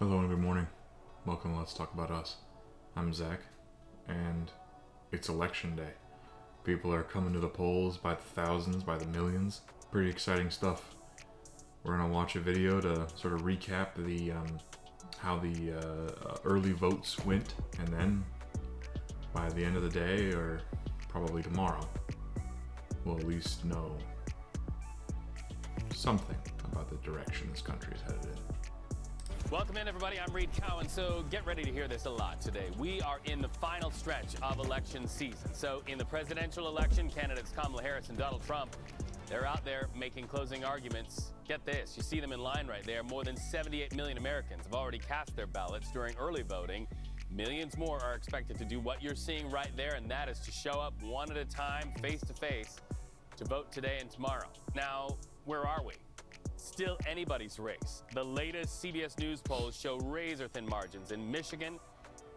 Hello and good morning. Welcome to Let's Talk About Us. I'm Zach, and it's election day. People are coming to the polls by the thousands, by the millions. Pretty exciting stuff. We're gonna watch a video to sort of recap the how the early votes went, and then by the end of the day, or probably tomorrow, we'll at least know something about the direction this country is headed in. Welcome in, everybody. I'm Reed Cowan. So get ready to hear this a lot today. We are in the final stretch of election season. So in the presidential election, candidates Kamala Harris and Donald Trump, they're out there making closing arguments. Get this, you see them in line right there. More than 78 million Americans have already cast their ballots during early voting. Millions more are expected to do what you're seeing right there, and that is to show up one at a time, face to face, to vote today and tomorrow. Now, where are we? Still anybody's race. The latest CBS News polls show razor-thin margins in Michigan,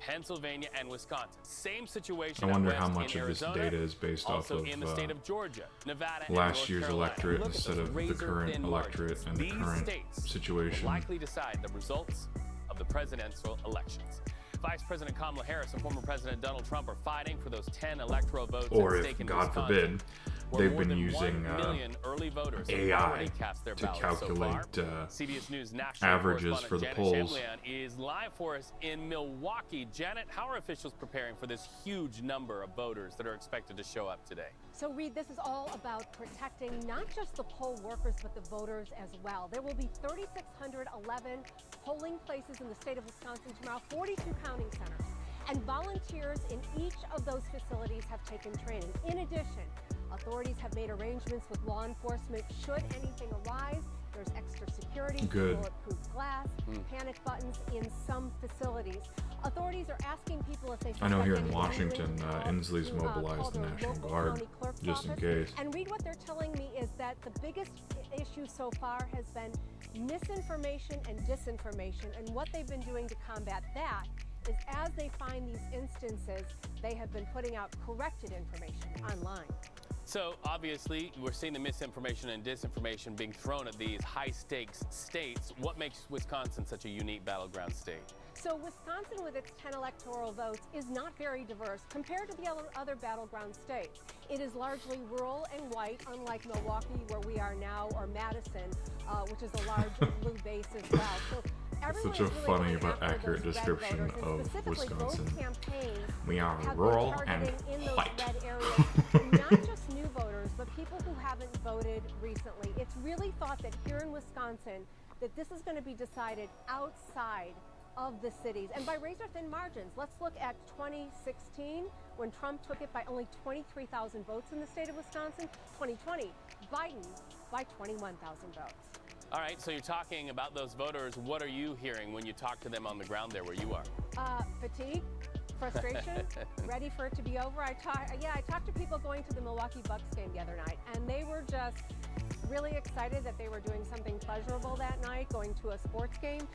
Pennsylvania, and Wisconsin. Same situation. I wonder out how west much in of this Arizona, data is based off also of in the state of Georgia, Nevada, and last North year's Carolina. electorate Look at instead those of the current razor-thin electorate margins. and the These current states situation. will likely decide the results of the presidential elections. Vice President Kamala Harris and former President Donald Trump are fighting for those 10 electoral votes Or at if, stake in God Wisconsin, forbid, where they've more been than using 1 million early voters have AI already cast their to ballots calculate so far. CBS News national averages for the correspondent polls. Janet Shamlian is live for us in Milwaukee. Janet, how are officials preparing for this huge number of voters that are expected to show up today? So, Reed, this is all about protecting not just the poll workers, but the voters as well. There will be 3,611 polling places in the state of Wisconsin tomorrow, 42 counting centers. And volunteers in each of those facilities have taken training. In addition, authorities have made arrangements with law enforcement should anything arise. There's extra security, Good. bulletproof glass, panic buttons in some facilities. Authorities are asking people if they I know suspect here in any Washington, violence Inslee's to, mobilized call the their National local Guard county clerk's just in office. case. And Reed, what they're telling me is that the biggest issue so far has been misinformation and disinformation. And what they've been doing to combat that is as they find these instances, they have been putting out corrected information online. So obviously, we're seeing the misinformation and disinformation being thrown at these high-stakes states. What makes Wisconsin such a unique battleground state? So Wisconsin, with its 10 electoral votes, is not very diverse compared to the other battleground states. It is largely rural and white, unlike Milwaukee, where we are now, or Madison, which is a large blue base as well. So everyone Such a is really funny going but after accurate those red description voters, and of specifically Wisconsin. Both campaigns We are have been rural and targeting in those white. red areas, not just new voters, but people who haven't voted recently. It's really thought that here in Wisconsin, that this is going to be decided outside of the cities and by razor-thin margins. Let's look at 2016, when Trump took it by only 23,000 votes in the state of Wisconsin. 2020, Biden by 21,000 votes. All right, so you're talking about those voters. What are you hearing when you talk to them on the ground there where you are? Fatigue, frustration, ready for it to be over. I talked to people going to the Milwaukee Bucks game the other night, and they were just really excited that they were doing something pleasurable that night, going to a sports game,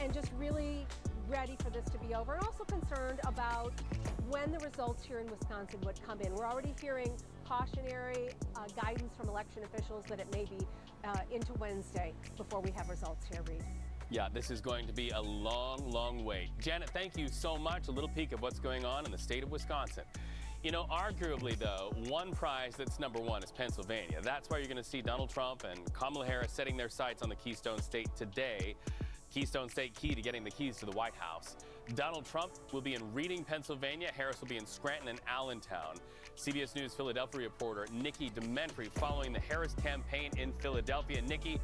and just really ready for this to be over, and also concerned about when the results here in Wisconsin would come in. We're already hearing cautionary guidance from election officials that it may be into Wednesday before we have results here, Reed. Yeah, this is going to be a long, long wait. Janet, thank you so much. A little peek of what's going on in the state of Wisconsin. You know, arguably, though, one prize that's number one is Pennsylvania. That's why you're going to see Donald Trump and Kamala Harris setting their sights on the Keystone State today. Keystone State key to getting the keys to the White House. Donald Trump will be in Reading, Pennsylvania. Harris will be in Scranton and Allentown. CBS News Philadelphia reporter Nikki Dementri following the Harris campaign in Philadelphia. Nikki,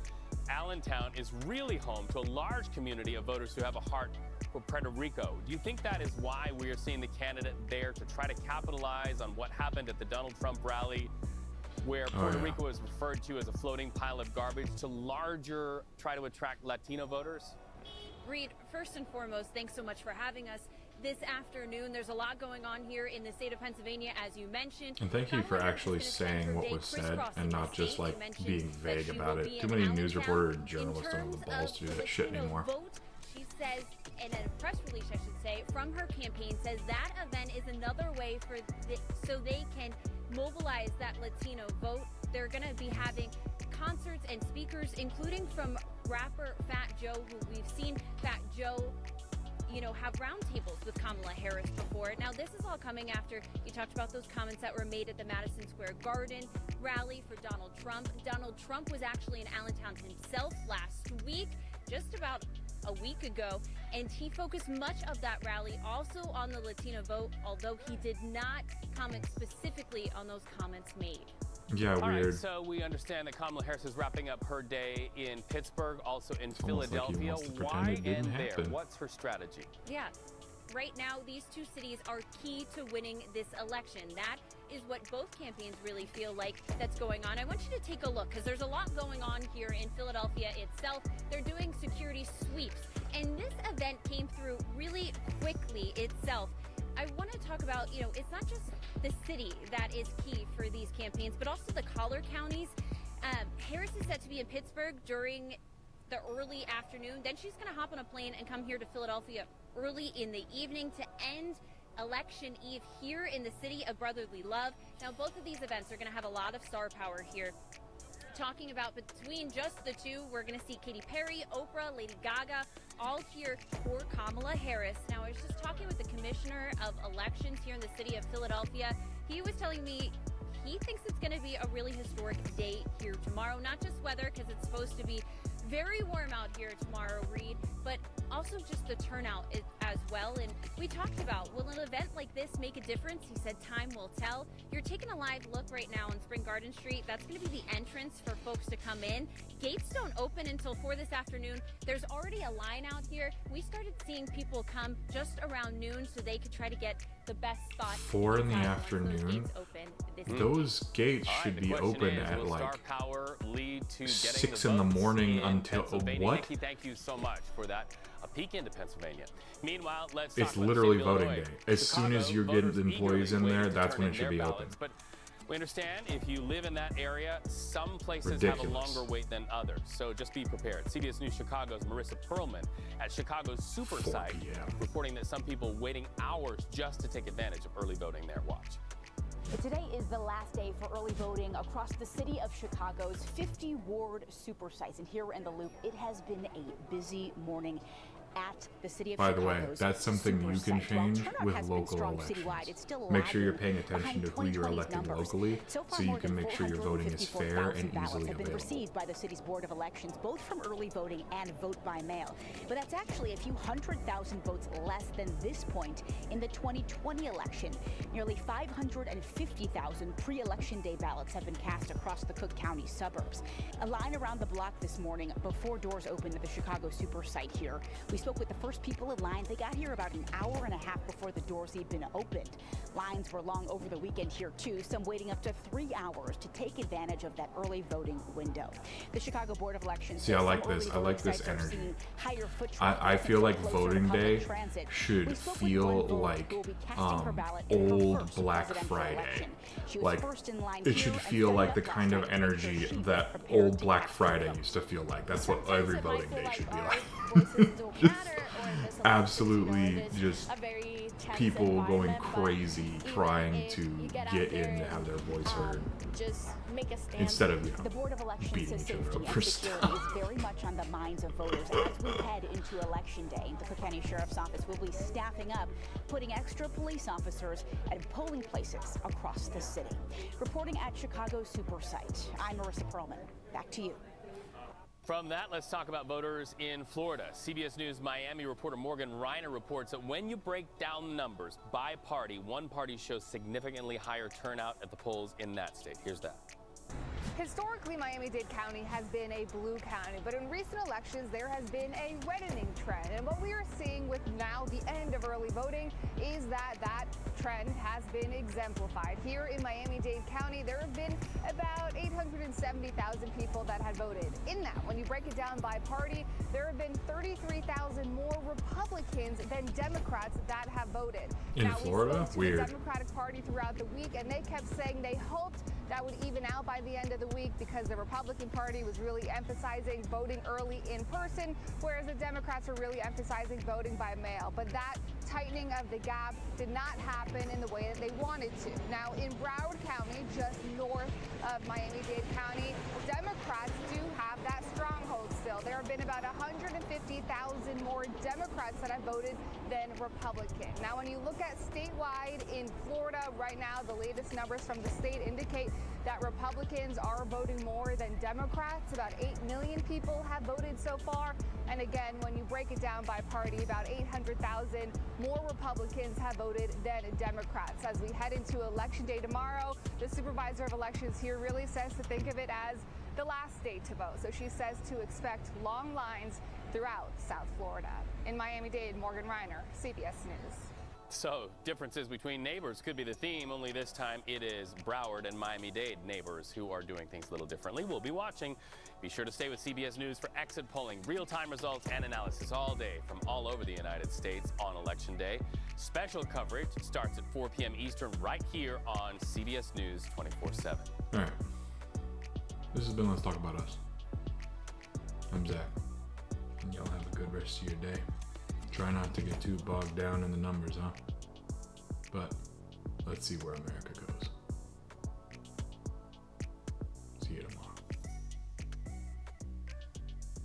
Allentown is really home to a large community of voters who have a heart for Puerto Rico. Do you think that is why we are seeing the candidate there to try to capitalize on what happened at the Donald Trump rally, where Puerto Rico is referred to as a floating pile of garbage, to try to attract Latino voters? Reed, first and foremost, thanks so much for having us this afternoon. There's a lot going on here in the state of Pennsylvania, as you mentioned. And thank you for actually saying what was said and not just like being vague about it. Too many news reporters and journalists don't have the balls to do that shit anymore. She says, in a press release, I should say, from her campaign, says that event is another way so they can mobilize that Latino vote. They're going to be having concerts and speakers, including from rapper Fat Joe, who we've seen Fat Joe have roundtables with Kamala Harris before. Now, this is all coming after you talked about those comments that were made at the Madison Square Garden rally for Donald Trump. Donald Trump was actually in Allentown himself last week, just about a week ago, and he focused much of that rally also on the Latino vote, although he did not comment specifically on those comments made. Yeah, All weird. right, so we understand that Kamala Harris is wrapping up her day in Pittsburgh, also in almost like he Philadelphia. wants to pretend Why it didn't end there? happen. What's her strategy? Yeah. Right now, these two cities are key to winning this election. That is what both campaigns really feel like that's going on. I want you to take a look because there's a lot going on here in Philadelphia itself. They're doing security sweeps, and this event came through really quickly itself. I want to talk about, it's not just the city that is key for these campaigns, but also the collar counties. Harris is set to be in Pittsburgh during the early afternoon. Then she's going to hop on a plane and come here to Philadelphia early in the evening to end Election Eve here in the city of brotherly love. Now, both of these events are going to have a lot of star power here. Talking about between just the two, we're going to see Katy Perry, Oprah, Lady Gaga, all here for Kamala Harris. Now, I was just talking with the commissioner of elections here in the city of Philadelphia. He was telling me he thinks it's going to be a really historic day here tomorrow. Not just weather, because it's supposed to be very warm out here tomorrow, Reed, but also just the turnout as well. And we talked about, will an event like this make a difference? He said time will tell. You're taking a live look right now on Spring Garden Street. That's going to be the entrance for folks to come in. Gates don't open until 4 this afternoon. There's already a line out here. We started seeing people come just around noon so they could try to get the best spot. 4 in the once those afternoon. gates open this Those gates All right, should the be question open is, at will like star power lead to getting 6 the in the votes morning in until Pennsylvania? what? Nikki, thank you so much for that. A peek into Pennsylvania. Meanwhile, let's It's talk about literally the state of voting Illinois. day. As soon as you're getting voters the employees in eagerly there, waiting to that's turn when in it should their be open. ballots. But we understand if you live in that area, some places have Ridiculous. a longer wait than others. So just be prepared. CBS News Chicago's Marissa Perlman at Chicago's Super 4 Site p.m. reporting that some people waiting hours just to take advantage of early voting there. Watch. Today is the last day for early voting across the city of Chicago's 50 ward super sites. And here in the Loop, it has been a busy morning at the city of By the way, Chicago's that's something super you can site. While change turnout with has been local strong elections. citywide, it's still Make sure you're lagging paying attention to behind who you're 2020's electing numbers. locally, So far, so you more can than make sure your voting is fair 454,000 and ballots easily have been available. received by the city's Board of Elections, both from early voting and vote by mail. But that's actually a few 100,000 votes less than this point in the 2020 election. Nearly 550,000 pre-election day ballots have been cast across the Cook County suburbs. A line around the block this morning before doors opened at the Chicago Super Site here. We spoke with the first people in line. They got here about an hour and a half before the doors had been opened. Lines were long over the weekend here too, some waiting up to 3 hours to take advantage of that early voting window. The Chicago Board of Elections. See, I says like some this. early I like voting this sites are energy. seeing higher foot I traffic feel and like closer voting public day transit. We should spoke with feel one voter like who will be casting her ballot in her old first Black presidential Friday. election. She was Like, first in line it here should and feel set like up the last kind of night to make sure energy she was that prepared old to Black cast her Friday vote. used to feel like. That's what Sometimes every it might voting feel day like should be our like. voices don't matter, or in this election, Absolutely it is just a very tense people going environment, but crazy even trying if to you get out get there in to and, have their voice heard just make a stand. instead of, The Board of Elections beating says each other safety up for and security stuff. is very much on the minds of voters as we head into Election Day. The Cook County Sheriff's Office will be staffing up, putting extra police officers at polling places across the city. Reporting at Chicago's Super Site, I'm Marissa Perlman. Back to you. From that, let's talk about voters in Florida. CBS News Miami reporter Morgan Reiner reports that when you break down the numbers by party, one party shows significantly higher turnout at the polls in that state. Here's that. Historically, Miami-Dade County has been a blue county, but in recent elections, there has been a reddening trend. And what we are seeing with now the end of early voting is that that trend has been exemplified. Here in Miami-Dade County, there have been about 870,000 people that had voted. In that, when you break it down by party, there have been 33,000 more Republicans than Democrats that have voted. In now, Florida? we spoke to Weird. the Democratic Party throughout the week, and they kept saying they hoped that would even out by the end of the week because the Republican Party was really emphasizing voting early in person, whereas the Democrats were really emphasizing voting by mail. But that tightening of the gap did not happen in the way that they wanted to. Now, in Broward County, just north of Miami-Dade County, Democrats do have that stronghold still. There have been about 150,000 more Democrats that have voted than Republicans. Now, when you look at statewide in Florida right now, the latest numbers from the state indicate that Republicans are voting more than Democrats. About 8 million people have voted so far. And again, when you break it down by party, about 800,000 more Republicans have voted than Democrats. As we head into Election Day tomorrow, the supervisor of elections here really says to think of it as the last day to vote. So she says to expect long lines throughout South Florida. In Miami-Dade, Morgan Reiner, CBS News. So, differences between neighbors could be the theme, only this time it is Broward and Miami-Dade neighbors who are doing things a little differently. We'll be watching. Be sure to stay with CBS News for exit polling, real-time results, and analysis all day from all over the United States on Election Day. Special coverage starts at 4 p.m. Eastern right here on CBS News 24/7. All right. This has been Let's Talk About Us. I'm Zach, and y'all have a good rest of your day. Try not to get too bogged down in the numbers, huh? But let's see where America goes.